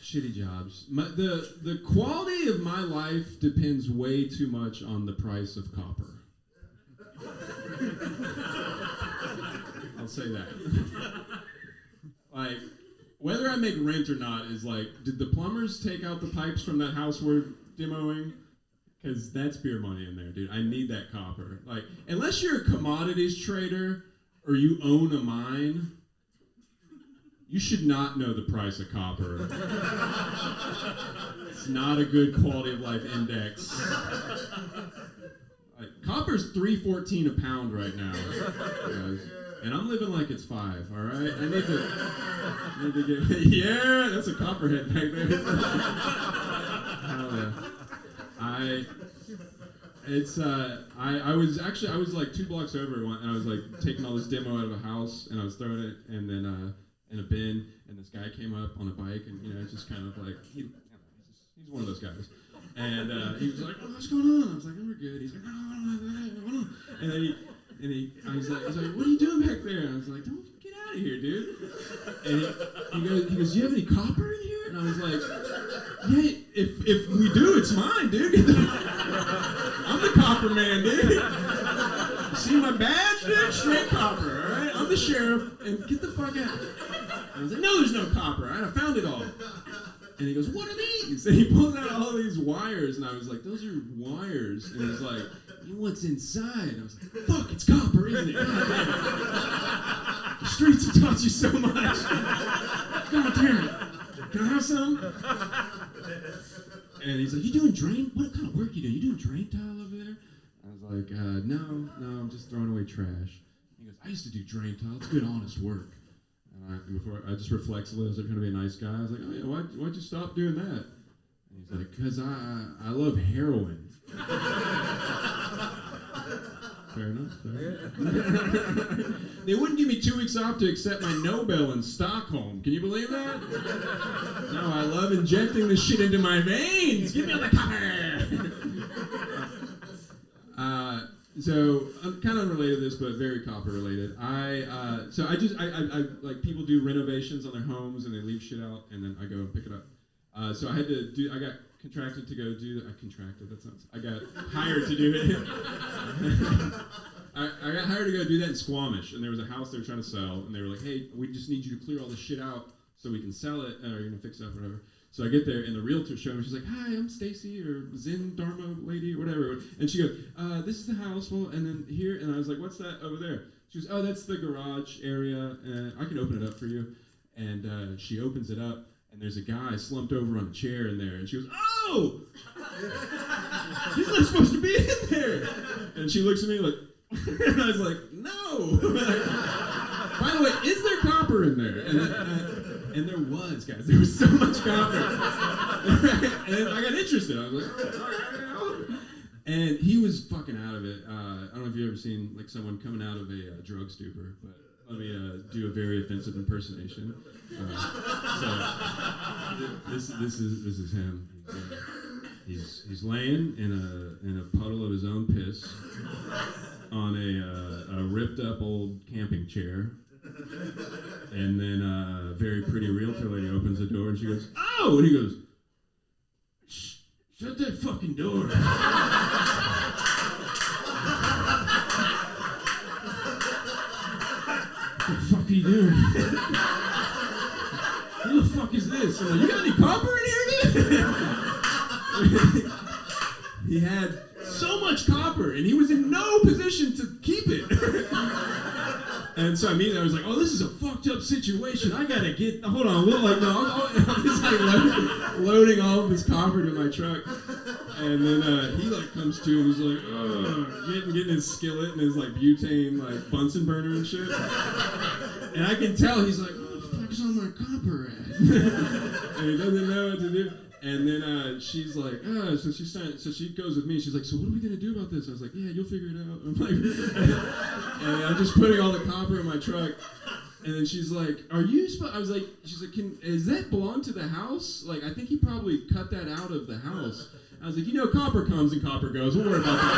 Shitty jobs. The quality of my life depends way too much on the price of copper. I'll say that. Like, whether I make rent or not is like, did the plumbers take out the pipes from that house we're demoing? Because that's beer money in there, dude. I need that copper. Like, unless you're a commodities trader or you own a mine, you should not know the price of copper. It's not a good quality of life index. Like, copper's $3.14 a pound right now, guys. And I'm living like it's $5, all right? I need to get, yeah, that's a copperhead back there. Hell yeah. I was like 2 blocks over and I was like taking all this demo out of a house and I was throwing it and then in a bin and this guy came up on a bike and just kind of like he's one of those guys and he was like, oh, what's going on? I was like, oh, we're good. He's like, no. And then he's like, what are you doing back there? And I was like, don't get out of here, dude. And he goes, do you have any copper in here? And I was like, yeah, if we do, it's mine, dude. I'm the copper man, dude. See my badge, dude? Straight copper, all right? I'm the sheriff, and get the fuck out. I was like, no, there's no copper. All right, I found it all. And he goes, what are these? And he pulls out all these wires, and I was like, those are wires. And he was like, what's inside? And I was like, fuck, it's copper, isn't it? God damn it. The streets have taught you so much. God damn it. Can I have some? And he's like, you doing drain? What kind of work you doing? You doing drain tile over there? I was like, no, I'm just throwing away trash. He goes, I used to do drain tile. It's good, honest work. And before I just reflexively, I was like, trying to be a nice guy. I was like, oh yeah, why'd you stop doing that? And he's like, because I love heroin. Fair enough. They wouldn't give me 2 weeks off to accept my Nobel in Stockholm. Can you believe that? No, I love injecting this shit into my veins. Give me all the copper. So I'm kind of unrelated to this, but very copper related. I like people do renovations on their homes and they leave shit out, and then I go and pick it up. So I got contracted to go do that. I got hired to do it. I got hired to go do that in Squamish, and there was a house they were trying to sell, and they were like, hey, we just need you to clear all this shit out so we can sell it, or you're gonna fix it up or whatever. So I get there, and the realtor showed me. She's like, hi, I'm Stacy, or Zen Dharma lady, or whatever. And she goes, this is the house, well, and then here, and I was like, what's that over there? She goes, oh, that's the garage area, and I can open it up for you. And she opens it up, and there's a guy slumped over on a chair in there, and she goes, oh! He's not supposed to be in there! And she looks at me like, and I was like, no! By the way, is there copper in there? And there was, guys. There was so much copper. And I got interested. I was like, and he was fucking out of it. I don't know if you've ever seen like someone coming out of a drug stupor, but let me do a very offensive impersonation. So this is him. He's laying in a puddle of his own piss on a ripped up old camping chair. And then a very pretty realtor lady opens the door and she goes, oh! And he goes, shut that fucking door. What the fuck are you doing? Who the fuck is this? I'm like, you got any copper in here, dude? He had so much copper and he was in no position to keep it. And so I was like, oh, this is a fucked up situation. I gotta get, hold on, I'm just like loading all of this copper to my truck. And then he like comes to and he's like, oh, getting his skillet and his like butane like Bunsen burner and shit. And I can tell he's like, oh, the fuck's on my copper at? And he doesn't know what to do. And then she's like, so she goes with me. She's like, so what are we gonna do about this? I was like, yeah, you'll figure it out. I'm like, and I'm just putting all the copper in my truck. And then she's like, I was like, she's like, does that belong to the house? Like, I think he probably cut that out of the house. I was like, copper comes and copper goes. We'll worry about that.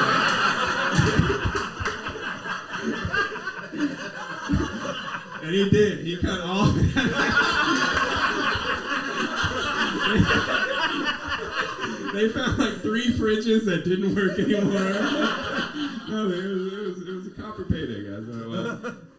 And he did. He cut all of it. They found like 3 fridges that didn't work anymore. No, it was a copper payday, guys.